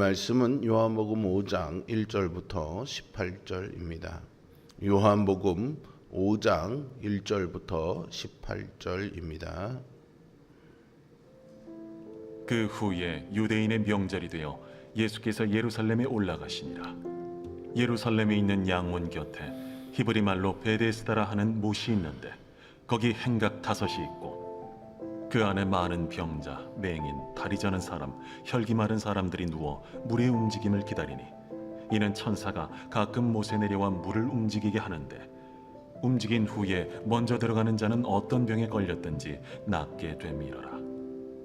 말씀은 요한복음 5장 1절부터 18절입니다. 요한복음 5장 1절부터 18절입니다. 그 후에 유대인의 명절이 되어 예수께서 예루살렘에 올라가시니라. 예루살렘에 있는 양문 곁에 히브리 말로 베데스다라 하는 못이 있는데 거기 행각 5이 있고 그 안에 많은 병자, 맹인, 다리 저는 사람, 혈기 마른 사람들이 누워 물의 움직임을 기다리니 이는 천사가 가끔 못에 내려와 물을 움직이게 하는데 움직인 후에 먼저 들어가는 자는 어떤 병에 걸렸든지 낫게 됨이러라.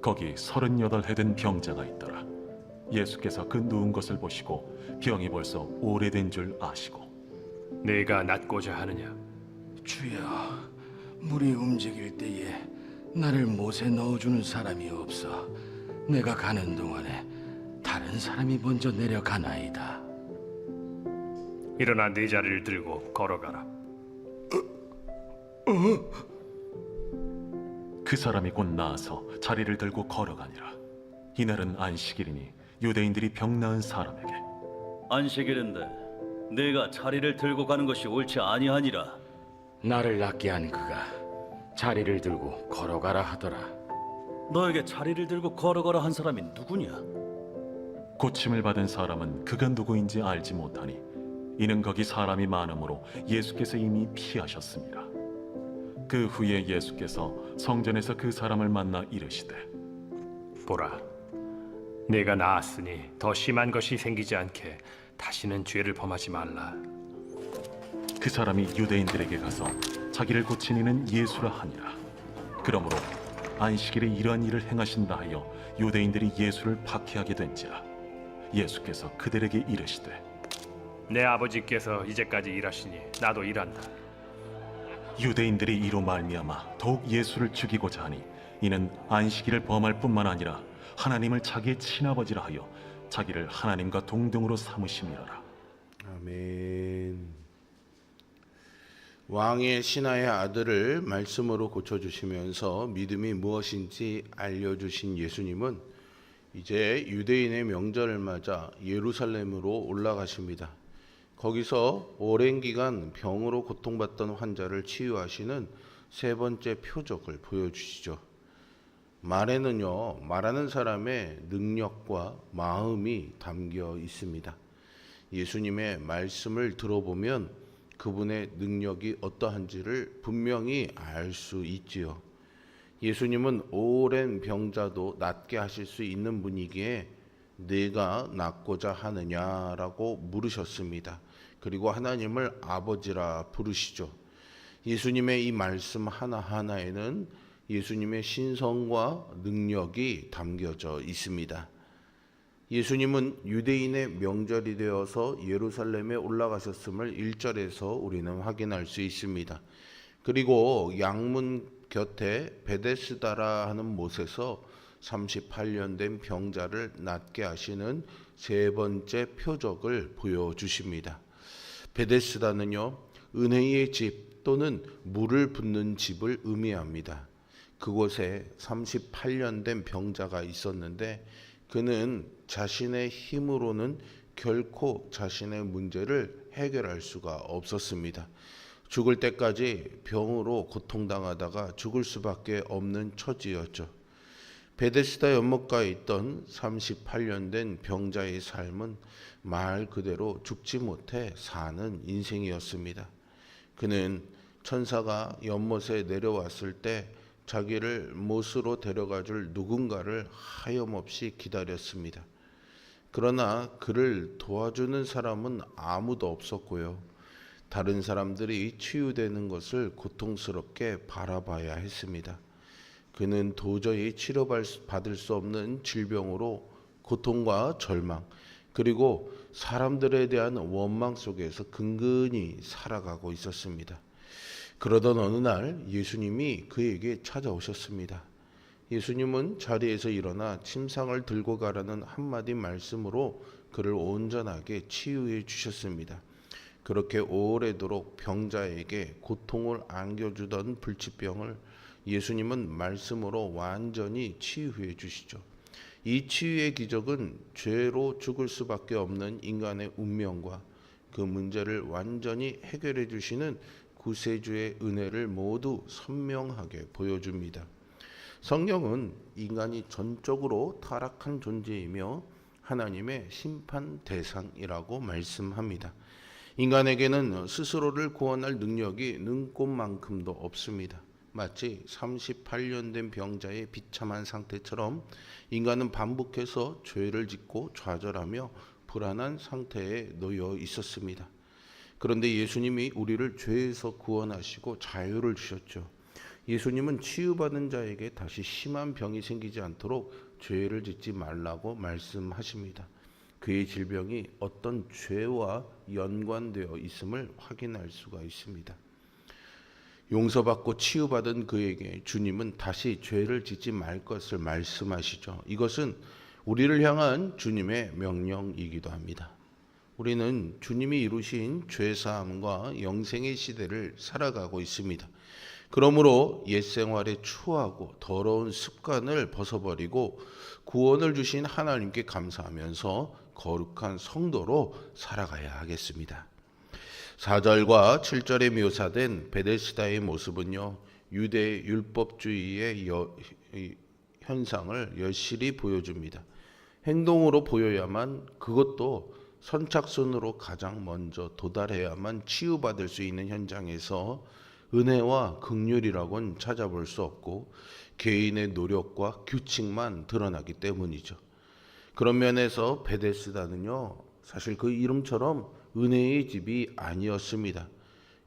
거기 38해 된 병자가 있더라. 예수께서 그 누운 것을 보시고 병이 벌써 오래된 줄 아시고 네가 낫고자 하느냐? 주여, 물이 움직일 때에 나를 못에 넣어주는 사람이 없어. 내가 가는 동안에 다른 사람이 먼저 내려가나이다. 일어나 네 자리를 들고 걸어가라. 그 사람이 곧 나아서 자리를 들고 걸어가니라. 이날은 안식일이니 유대인들이 병 나은 사람에게 안식일인데 네가 자리를 들고 가는 것이 옳지 아니하니라. 나를 낫게 한 그가 자리를 들고 걸어가라 하더라. 너에게 자리를 들고 걸어가라 한 사람이 누구냐? 고침을 받은 사람은 그가 누구인지 알지 못하니 이는 거기 사람이 많으므로 예수께서 이미 피하셨습니다. 그 후에 예수께서 성전에서 그 사람을 만나 이르시되 보라, 네가 나았으니 더 심한 것이 생기지 않게 다시는 죄를 범하지 말라. 그 사람이 유대인들에게 가서 자기를 고친 이는 예수라 하니라. 그러므로 안식일에 이러한 일을 행하신다 하여 유대인들이 예수를 박해하게 된지라. 예수께서 그들에게 이르시되 내 아버지께서 이제까지 일하시니 나도 일한다. 유대인들이 이로 말미암아 더욱 예수를 죽이고자 하니 이는 안식일을 범할 뿐만 아니라 하나님을 자기의 친아버지라 하여 자기를 하나님과 동등으로 삼으심이로라. 아멘. 왕의 신하의 아들을 말씀으로 고쳐주시면서 믿음이 무엇인지 알려주신 예수님은 이제 유대인의 명절을 맞아 예루살렘으로 올라가십니다. 거기서 오랜 기간 병으로 고통받던 환자를 치유하시는 세 번째 표적을 보여주시죠. 말에는요, 말하는 사람의 능력과 마음이 담겨 있습니다. 예수님의 말씀을 들어보면 그분의 능력이 어떠한지를 분명히 알 수 있지요. 예수님은 오랜 병자도 낫게 하실 수 있는 분이기에 네가 낫고자 하느냐라고 물으셨습니다. 그리고 하나님을 아버지라 부르시죠. 예수님의 이 말씀 하나하나에는 예수님의 신성과 능력이 담겨져 있습니다. 예수님은 유대인의 명절이 되어서 예루살렘에 올라가셨음을 1절에서 우리는 확인할 수 있습니다. 그리고 양문 곁에 베데스다라 하는 못에서 38년 된 병자를 낫게 하시는 세 번째 표적을 보여주십니다. 베데스다는요, 은혜의 집 또는 물을 붓는 집을 의미합니다. 그곳에 38년 된 병자가 있었는데 그는 자신의 힘으로는 결코 자신의 문제를 해결할 수가 없었습니다. 죽을 때까지 병으로 고통당하다가 죽을 수밖에 없는 처지였죠. 베데스다 연못가에 있던 38년 된 병자의 삶은 말 그대로 죽지 못해 사는 인생이었습니다. 그는 천사가 연못에 내려왔을 때 자기를 못으로 데려가줄 누군가를 하염없이 기다렸습니다. 그러나 그를 도와주는 사람은 아무도 없었고요. 다른 사람들이 치유되는 것을 고통스럽게 바라봐야 했습니다. 그는 도저히 치료받을 수 없는 질병으로 고통과 절망, 그리고 사람들에 대한 원망 속에서 근근히 살아가고 있었습니다. 그러던 어느 날 예수님이 그에게 찾아오셨습니다. 예수님은 자리에서 일어나 침상을 들고 가라는 한마디 말씀으로 그를 온전하게 치유해 주셨습니다. 그렇게 오래도록 병자에게 고통을 안겨주던 불치병을 예수님은 말씀으로 완전히 치유해 주시죠. 이 치유의 기적은 죄로 죽을 수밖에 없는 인간의 운명과 그 문제를 완전히 해결해 주시는 구세주의 은혜를 모두 선명하게 보여줍니다. 성경은 인간이 전적으로 타락한 존재이며 하나님의 심판 대상이라고 말씀합니다. 인간에게는 스스로를 구원할 능력이 눈꼽만큼도 없습니다. 마치 38년 된 병자의 비참한 상태처럼 인간은 반복해서 죄를 짓고 좌절하며 불안한 상태에 놓여 있었습니다. 그런데 예수님이 우리를 죄에서 구원하시고 자유를 주셨죠. 예수님은 치유받은 자에게 다시 심한 병이 생기지 않도록 죄를 짓지 말라고 말씀하십니다. 그의 질병이 어떤 죄와 연관되어 있음을 확인할 수가 있습니다. 용서받고 치유받은 그에게 주님은 다시 죄를 짓지 말 것을 말씀하시죠. 이것은 우리를 향한 주님의 명령이기도 합니다. 우리는 주님이 이루신 죄사함과 영생의 시대를 살아가고 있습니다. 그러므로 옛 생활에 추하고 더러운 습관을 벗어버리고 구원을 주신 하나님께 감사하면서 거룩한 성도로 살아가야 하겠습니다. 4절과 7절에 묘사된 베데스다의 모습은요, 유대 율법주의의 현상을 여실히 보여줍니다. 행동으로 보여야만, 그것도 선착순으로 가장 먼저 도달해야만 치유받을 수 있는 현장에서 은혜와 긍휼이라고는 찾아볼 수 없고 개인의 노력과 규칙만 드러나기 때문이죠. 그런 면에서 베데스다는요, 사실 그 이름처럼 은혜의 집이 아니었습니다.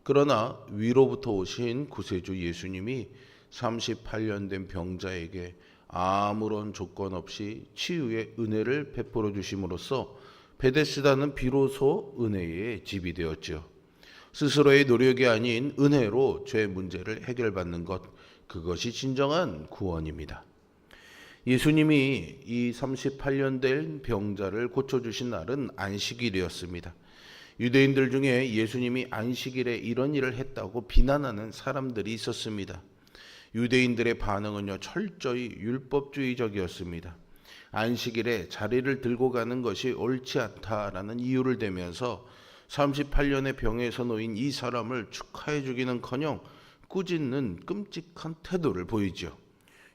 그러나 위로부터 오신 구세주 예수님이 38년 된 병자에게 아무런 조건 없이 치유의 은혜를 베풀어 주심으로써 베데스다는 비로소 은혜의 집이 되었죠. 스스로의 노력이 아닌 은혜로 죄 문제를 해결받는 것, 그것이 진정한 구원입니다. 예수님이 이 38년 된 병자를 고쳐주신 날은 안식일이었습니다. 유대인들 중에 예수님이 안식일에 이런 일을 했다고 비난하는 사람들이 있었습니다. 유대인들의 반응은요, 철저히 율법주의적이었습니다. 안식일에 자리를 들고 가는 것이 옳지 않다라는 이유를 대면서 38년의 병에서 놓인 이 사람을 축하해 주기는커녕 꾸짖는 끔찍한 태도를 보이죠.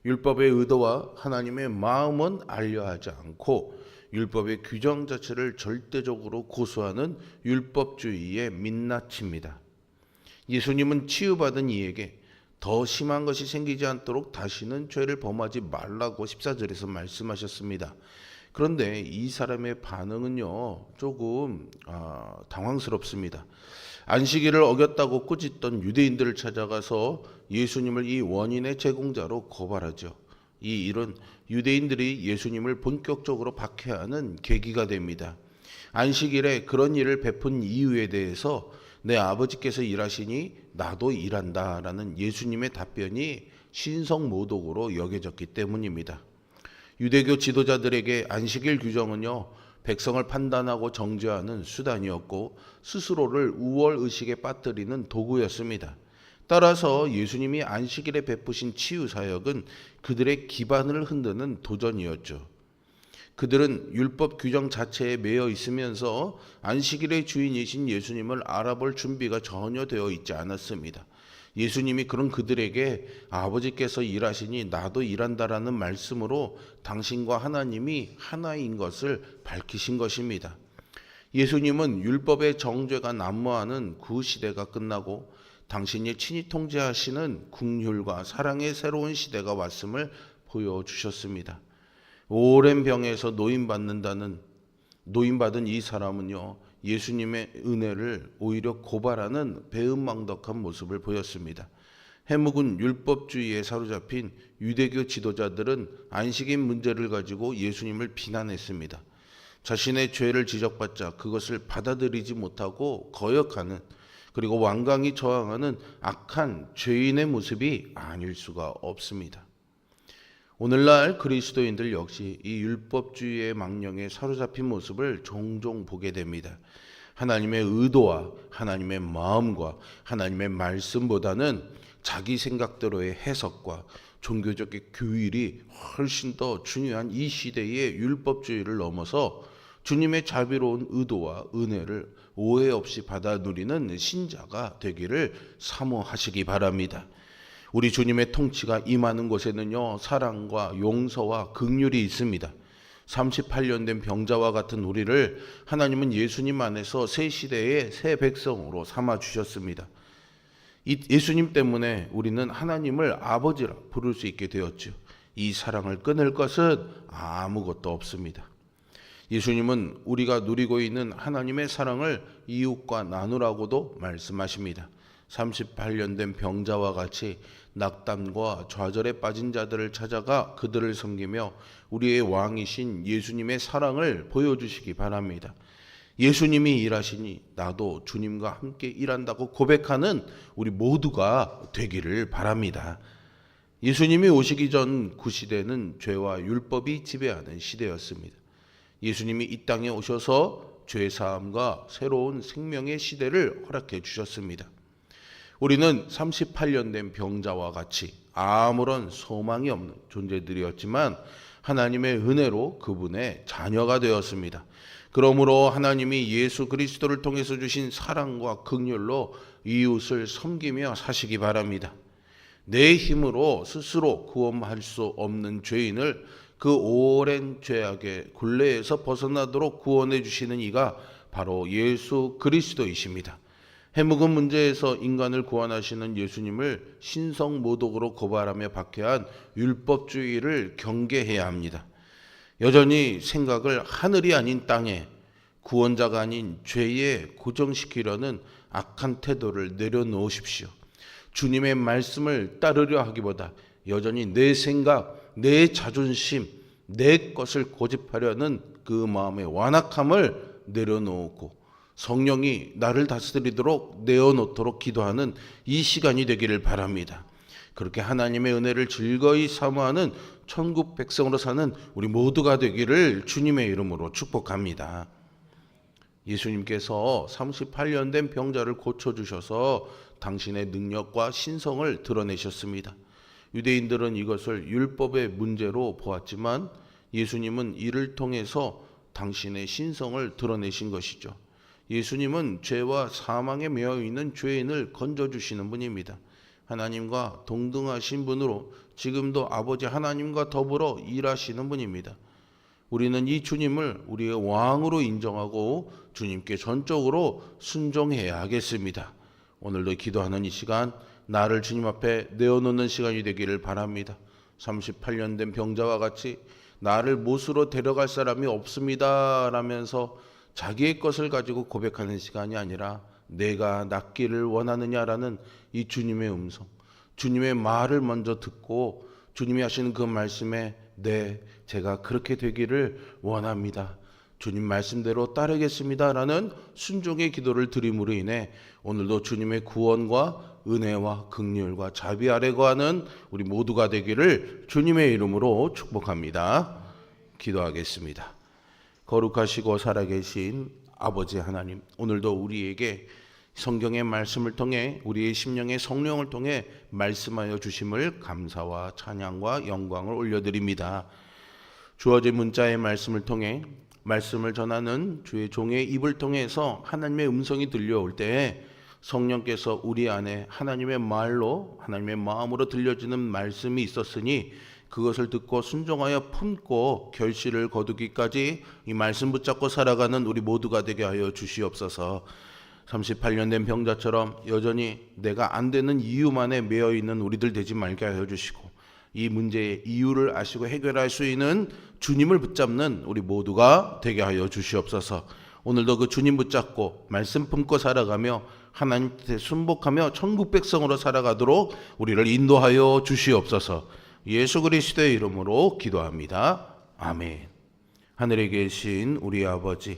율법의 의도와 하나님의 마음은 알려하지 않고 율법의 규정 자체를 절대적으로 고수하는 율법주의의 민낯입니다. 예수님은 치유받은 이에게 더 심한 것이 생기지 않도록 다시는 죄를 범하지 말라고 14절에서 말씀하셨습니다. 그런데 이 사람의 반응은요, 조금 당황스럽습니다. 안식일을 어겼다고 꾸짖던 유대인들을 찾아가서 예수님을 이 원인의 제공자로 고발하죠. 이 일은 유대인들이 예수님을 본격적으로 박해하는 계기가 됩니다. 안식일에 그런 일을 베푼 이유에 대해서 내 아버지께서 일하시니 나도 일한다라는 예수님의 답변이 신성모독으로 여겨졌기 때문입니다. 유대교 지도자들에게 안식일 규정은요, 백성을 판단하고 정죄하는 수단이었고 스스로를 우월의식에 빠뜨리는 도구였습니다. 따라서 예수님이 안식일에 베푸신 치유 사역은 그들의 기반을 흔드는 도전이었죠. 그들은 율법 규정 자체에 매여 있으면서 안식일의 주인이신 예수님을 알아볼 준비가 전혀 되어 있지 않았습니다. 예수님이 그런 그들에게 아버지께서 일하시니 나도 일한다라는 말씀으로 당신과 하나님이 하나인 것을 밝히신 것입니다. 예수님은 율법의 정죄가 난무하는 그 시대가 끝나고 당신이 친히 통제하시는 긍휼과 사랑의 새로운 시대가 왔음을 보여주셨습니다. 오랜 병에서 노인받은 이 사람은요, 예수님의 은혜를 오히려 고발하는 배은망덕한 모습을 보였습니다. 해묵은 율법주의에 사로잡힌 유대교 지도자들은 안식일 문제를 가지고 예수님을 비난했습니다. 자신의 죄를 지적받자 그것을 받아들이지 못하고 거역하는, 그리고 완강히 저항하는 악한 죄인의 모습이 아닐 수가 없습니다. 오늘날 그리스도인들 역시 이 율법주의의 망령에 사로잡힌 모습을 종종 보게 됩니다. 하나님의 의도와 하나님의 마음과 하나님의 말씀보다는 자기 생각대로의 해석과 종교적 교율이 훨씬 더 중요한 이 시대의 율법주의를 넘어서 주님의 자비로운 의도와 은혜를 오해 없이 받아 누리는 신자가 되기를 사모하시기 바랍니다. 우리 주님의 통치가 임하는 곳에는요, 사랑과 용서와 긍휼이 있습니다. 38년 된 병자와 같은 우리를 하나님은 예수님 안에서 새 시대의 새 백성으로 삼아 주셨습니다. 이 예수님 때문에 우리는 하나님을 아버지라 부를 수 있게 되었죠. 이 사랑을 끊을 것은 아무것도 없습니다. 예수님은 우리가 누리고 있는 하나님의 사랑을 이웃과 나누라고도 말씀하십니다. 38년 된 병자와 같이 낙담과 좌절에 빠진 자들을 찾아가 그들을 섬기며 우리의 왕이신 예수님의 사랑을 보여주시기 바랍니다. 예수님이 일하시니 나도 주님과 함께 일한다고 고백하는 우리 모두가 되기를 바랍니다. 예수님이 오시기 전 그 시대는 죄와 율법이 지배하는 시대였습니다. 예수님이 이 땅에 오셔서 죄사함과 새로운 생명의 시대를 허락해 주셨습니다. 우리는 38년 된 병자와 같이 아무런 소망이 없는 존재들이었지만 하나님의 은혜로 그분의 자녀가 되었습니다. 그러므로 하나님이 예수 그리스도를 통해서 주신 사랑과 긍휼로 이웃을 섬기며 사시기 바랍니다. 내 힘으로 스스로 구원할 수 없는 죄인을 그 오랜 죄악의 굴레에서 벗어나도록 구원해 주시는 이가 바로 예수 그리스도이십니다. 해묵은 문제에서 인간을 구원하시는 예수님을 신성모독으로 고발하며 박해한 율법주의를 경계해야 합니다. 여전히 생각을 하늘이 아닌 땅에 구원자가 아닌 죄에 고정시키려는 악한 태도를 내려놓으십시오. 주님의 말씀을 따르려 하기보다 여전히 내 생각, 내 자존심, 내 것을 고집하려는 그 마음의 완악함을 내려놓고 성령이 나를 다스리도록 내어놓도록 기도하는 이 시간이 되기를 바랍니다. 그렇게 하나님의 은혜를 즐거이 사모하는 천국 백성으로 사는 우리 모두가 되기를 주님의 이름으로 축복합니다. 예수님께서 38년 된 병자를 고쳐주셔서 당신의 능력과 신성을 드러내셨습니다. 유대인들은 이것을 율법의 문제로 보았지만 예수님은 이를 통해서 당신의 신성을 드러내신 것이죠. 예수님은 죄와 사망에 매여 있는 죄인을 건져주시는 분입니다. 하나님과 동등하신 분으로 지금도 아버지 하나님과 더불어 일하시는 분입니다. 우리는 이 주님을 우리의 왕으로 인정하고 주님께 전적으로 순종해야 하겠습니다. 오늘도 기도하는 이 시간 나를 주님 앞에 내어놓는 시간이 되기를 바랍니다. 38년 된 병자와 같이 나를 못으로 데려갈 사람이 없습니다 라면서 자기의 것을 가지고 고백하는 시간이 아니라 내가 낫기를 원하느냐라는 이 주님의 음성, 주님의 말을 먼저 듣고 주님이 하시는 그 말씀에 네, 제가 그렇게 되기를 원합니다. 주님 말씀대로 따르겠습니다 라는 순종의 기도를 드림으로 인해 오늘도 주님의 구원과 은혜와 긍휼과 자비 아래 거하는 우리 모두가 되기를 주님의 이름으로 축복합니다. 기도하겠습니다. 거룩하시고 살아계신 아버지 하나님, 오늘도 우리에게 성경의 말씀을 통해 우리의 심령의 성령을 통해 말씀하여 주심을 감사와 찬양과 영광을 올려드립니다. 주어진 문자의 말씀을 통해 말씀을 전하는 주의 종의 입을 통해서 하나님의 음성이 들려올 때에 성령께서 우리 안에 하나님의 말로 하나님의 마음으로 들려지는 말씀이 있었으니 그것을 듣고 순종하여 품고 결실을 거두기까지 이 말씀 붙잡고 살아가는 우리 모두가 되게 하여 주시옵소서. 38년 된 병자처럼 여전히 내가 안 되는 이유만에 매여 있는 우리들 되지 말게 하여 주시고 이 문제의 이유를 아시고 해결할 수 있는 주님을 붙잡는 우리 모두가 되게 하여 주시옵소서. 오늘도 그 주님 붙잡고 말씀 품고 살아가며 하나님께 순복하며 천국 백성으로 살아가도록 우리를 인도하여 주시옵소서. 예수 그리스도의 이름으로 기도합니다. 아멘. 하늘에 계신 우리 아버지,